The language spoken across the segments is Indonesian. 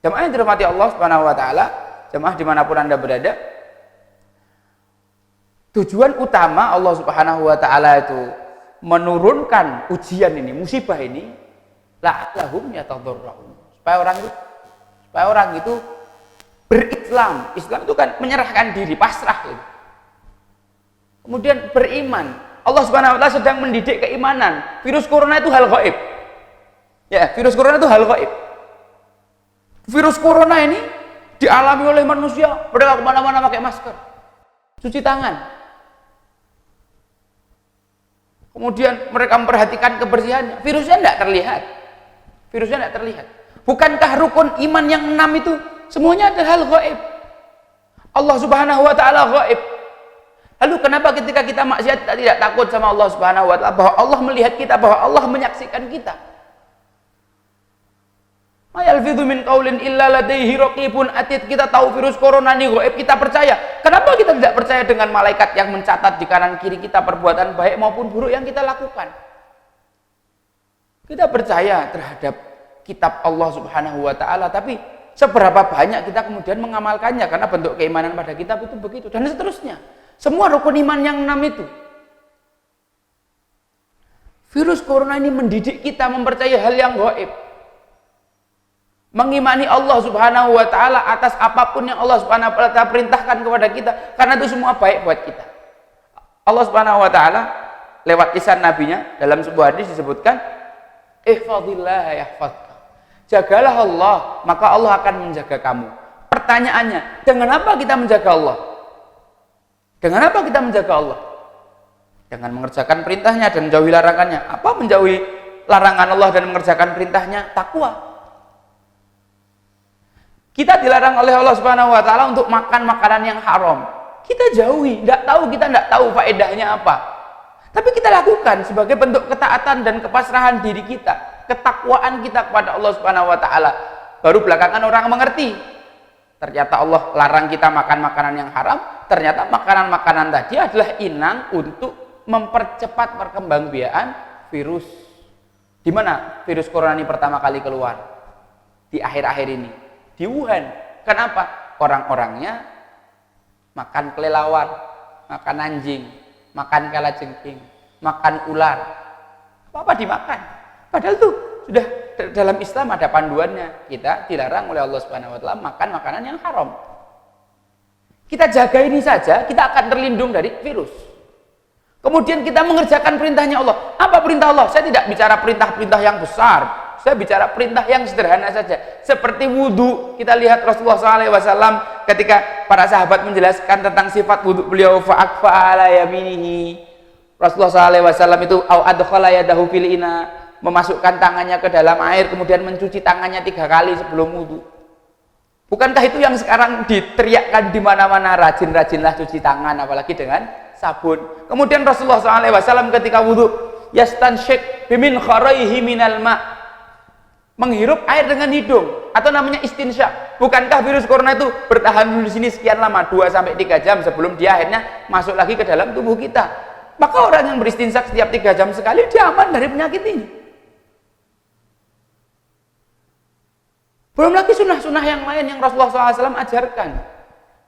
Jamaah yang dirahmati Allah Subhanahu wa taala, jamaah dimanapun Anda berada, tujuan utama Allah Subhanahu wa taala itu menurunkan ujian ini, musibah ini, la'allahum yatadharra'un. Supaya orang itu berislam. Islam itu kan menyerahkan diri, pasrah gitu. Kemudian beriman. Allah Subhanahu wa taala sedang mendidik keimanan. Virus corona itu hal gaib. Ya, virus corona itu hal gaib. Virus corona ini dialami oleh manusia, mereka kemana-mana pakai masker, cuci tangan. Kemudian mereka memperhatikan kebersihannya. Virusnya tidak terlihat. Virusnya tidak terlihat. Bukankah rukun iman yang 6 itu semuanya adalah hal gaib? Allah Subhanahu wa taala gaib. Lalu kenapa ketika kita maksiat kita tidak takut sama Allah Subhanahu wa taala, bahwa Allah melihat kita, bahwa Allah menyaksikan kita? Ma yalfidhu min qaulin illa ladaihi raqibun atid. Kita tahu virus corona ini gaib, kita percaya. Kenapa kita tidak percaya dengan malaikat yang mencatat di kanan kiri kita perbuatan baik maupun buruk yang kita lakukan? Kita percaya terhadap kitab Allah Subhanahu wa taala, tapi seberapa banyak kita kemudian mengamalkannya, karena bentuk keimanan pada kitab itu begitu, dan seterusnya. Semua rukun iman yang 6 itu. Virus corona ini mendidik kita mempercayai hal yang gaib. Mengimani Allah Subhanahu wa taala atas apapun yang Allah Subhanahu wa taala perintahkan kepada kita, karena itu semua baik buat kita. Allah Subhanahu wa taala lewat lisan nabinya dalam sebuah hadis disebutkan, ihfazillah yahfazka. Jagalah Allah, maka Allah akan menjaga kamu. Pertanyaannya, dengan apa kita menjaga Allah? Dengan apa kita menjaga Allah? Dengan mengerjakan perintahnya dan menjauhi larangannya. Apa menjauhi larangan Allah dan mengerjakan perintahnya? Takwa. Kita dilarang oleh Allah Subhanahu wa taala untuk makan makanan yang haram. Kita jauhi, kita tidak tahu faedahnya apa. Tapi kita lakukan sebagai bentuk ketaatan dan kepasrahan diri kita, ketakwaan kita kepada Allah Subhanahu wa taala. Baru belakangan orang mengerti. Ternyata Allah larang kita makan makanan yang haram. Ternyata makanan-makanan tadi adalah inang untuk mempercepat perkembangbiakan virus. Di mana virus corona ini pertama kali keluar? Di akhir-akhir ini. Di Wuhan. Kenapa? Orang-orangnya makan kelelawar, makan anjing, makan kalajengking, makan ular. Apa-apa dimakan. Padahal tuh sudah dalam Islam ada panduannya. Kita dilarang oleh Allah Subhanahu wa taala makan makanan yang haram. Kita jaga ini saja, kita akan terlindung dari virus. Kemudian kita mengerjakan perintahnya Allah. Apa perintah Allah? Saya tidak bicara perintah-perintah yang besar. Saya bicara perintah yang sederhana saja. Seperti wudhu. Kita lihat Rasulullah SAW ketika para sahabat menjelaskan tentang sifat wudhu beliau, fa'akfa ala yaminihi. Rasulullah SAW itu au adkhala yadahu fil ina, memasukkan tangannya ke dalam air, kemudian mencuci tangannya 3 kali sebelum wudhu. Bukankah itu yang sekarang diteriakkan di mana-mana, rajin-rajinlah cuci tangan, apalagi dengan sabun. Kemudian Rasulullah SAW ketika wudhu, yastansyik bimin kharaihi minal ma', menghirup air dengan hidung, atau namanya istinsyak. Bukankah virus corona itu bertahan di sini sekian lama, 2-3 jam sebelum dia akhirnya masuk lagi ke dalam tubuh kita? Maka orang yang beristinsyak setiap 3 jam sekali, dia aman dari penyakit ini. Belum lagi sunnah-sunnah yang lain yang Rasulullah SAW ajarkan.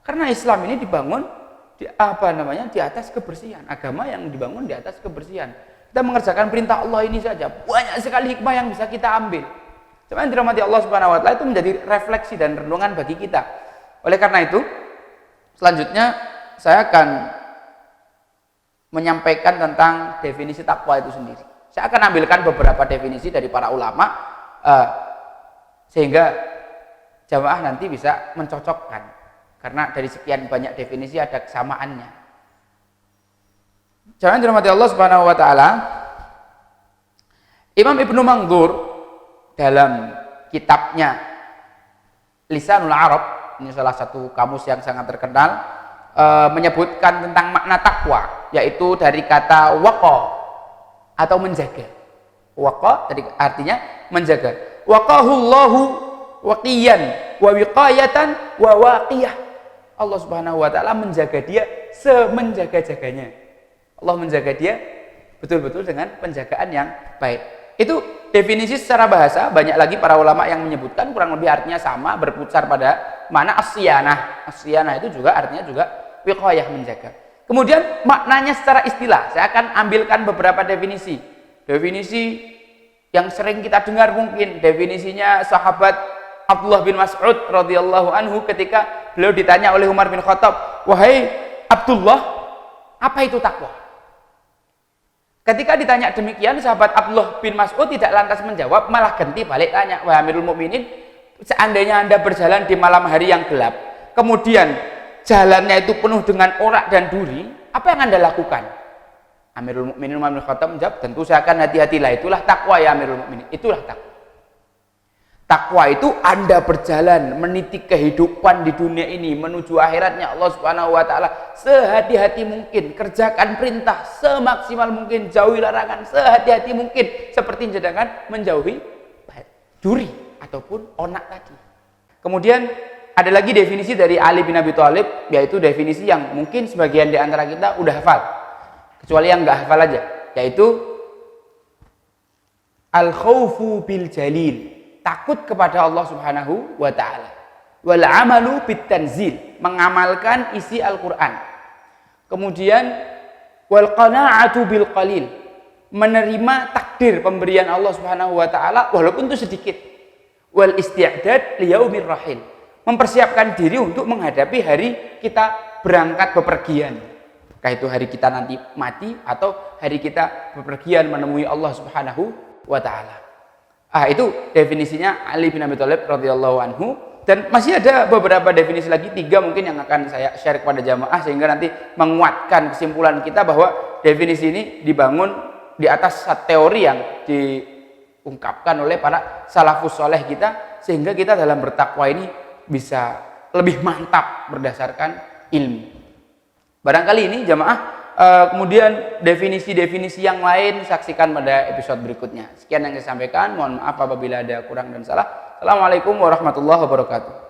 Karena Islam ini dibangun di atas kebersihan. Agama yang dibangun di atas kebersihan. Kita mengerjakan perintah Allah ini saja, banyak sekali hikmah yang bisa kita ambil. Cuma yang dirahmati Allah Subhanahu wa taala, itu menjadi refleksi dan renungan bagi kita. Oleh karena itu, selanjutnya saya akan menyampaikan tentang definisi takwa itu sendiri. Saya akan ambilkan beberapa definisi dari para ulama, sehingga jamaah nanti bisa mencocokkan, karena dari sekian banyak definisi ada kesamaannya. Jangan dirahmati Allah Subhanahu wa taala, Imam Ibnu Mandzur dalam kitabnya Lisanul Arab, ini salah satu kamus yang sangat terkenal, menyebutkan tentang makna takwa, yaitu dari kata waqa atau menjaga. Waqa tadi artinya menjaga. Waqahullahu waqiyan wa wiqayatan wa waqiyah. Allah Subhanahu wa taala menjaga dia semenjaga-jaganya. Allah menjaga dia betul-betul dengan penjagaan yang baik. Itu definisi secara bahasa, banyak lagi para ulama yang menyebutkan kurang lebih artinya sama, berputar pada mana as-siyanah. As-siyanah itu juga artinya juga wiqayah, menjaga. Kemudian maknanya secara istilah, saya akan ambilkan beberapa definisi. Definisi yang sering kita dengar mungkin, definisinya sahabat Abdullah bin Mas'ud radhiyallahu anhu ketika beliau ditanya oleh Umar bin Khattab, "Wahai Abdullah, apa itu takwa?" Ketika ditanya demikian, sahabat Abdullah bin Mas'ud tidak lantas menjawab, malah ganti balik tanya, "Wahai Amirul Mukminin, seandainya Anda berjalan di malam hari yang gelap, kemudian jalannya itu penuh dengan orak dan duri, apa yang Anda lakukan?" Amirul Mukminin Umar bin Khattab menjawab, "Tentu saya akan hati-hatilah, itulah takwa ya Amirul Mukminin, itulah takwa." Takwa itu Anda berjalan meniti kehidupan di dunia ini menuju akhiratnya Allah Subhanahu wa taala sehati-hati mungkin, kerjakan perintah semaksimal mungkin, jauhi larangan sehati-hati mungkin, seperti jangan menjauhi duri ataupun onak tadi. Kemudian ada lagi definisi dari Ali bin Abi Thalib, yaitu definisi yang mungkin sebagian di antara kita udah hafal, kecuali yang nggak hafal aja, yaitu al-khaufu bil jalil, takut kepada Allah Subhanahu wa taala. Wal amalu bit tanzil, mengamalkan isi Al-Qur'an. Kemudian wal qana'atu bil qalil, menerima takdir pemberian Allah Subhanahu wa taala walaupun itu sedikit. Wal isti'dad liyaumir rahil, mempersiapkan diri untuk menghadapi hari kita berangkat bepergian. Entah itu hari kita nanti mati atau hari kita bepergian menemui Allah Subhanahu wa taala. Itu definisinya Ali bin Abi Thalib radhiyallahu anhu, dan masih ada beberapa definisi lagi, 3 mungkin yang akan saya share kepada jamaah sehingga nanti menguatkan kesimpulan kita bahwa definisi ini dibangun di atas teori yang diungkapkan oleh para salafus soleh kita, sehingga kita dalam bertakwa ini bisa lebih mantap berdasarkan ilmu. Barangkali ini jamaah. Kemudian definisi-definisi yang lain saksikan pada episode berikutnya. Sekian yang saya sampaikan, mohon maaf apabila ada kurang dan salah. Assalamualaikum warahmatullahi wabarakatuh.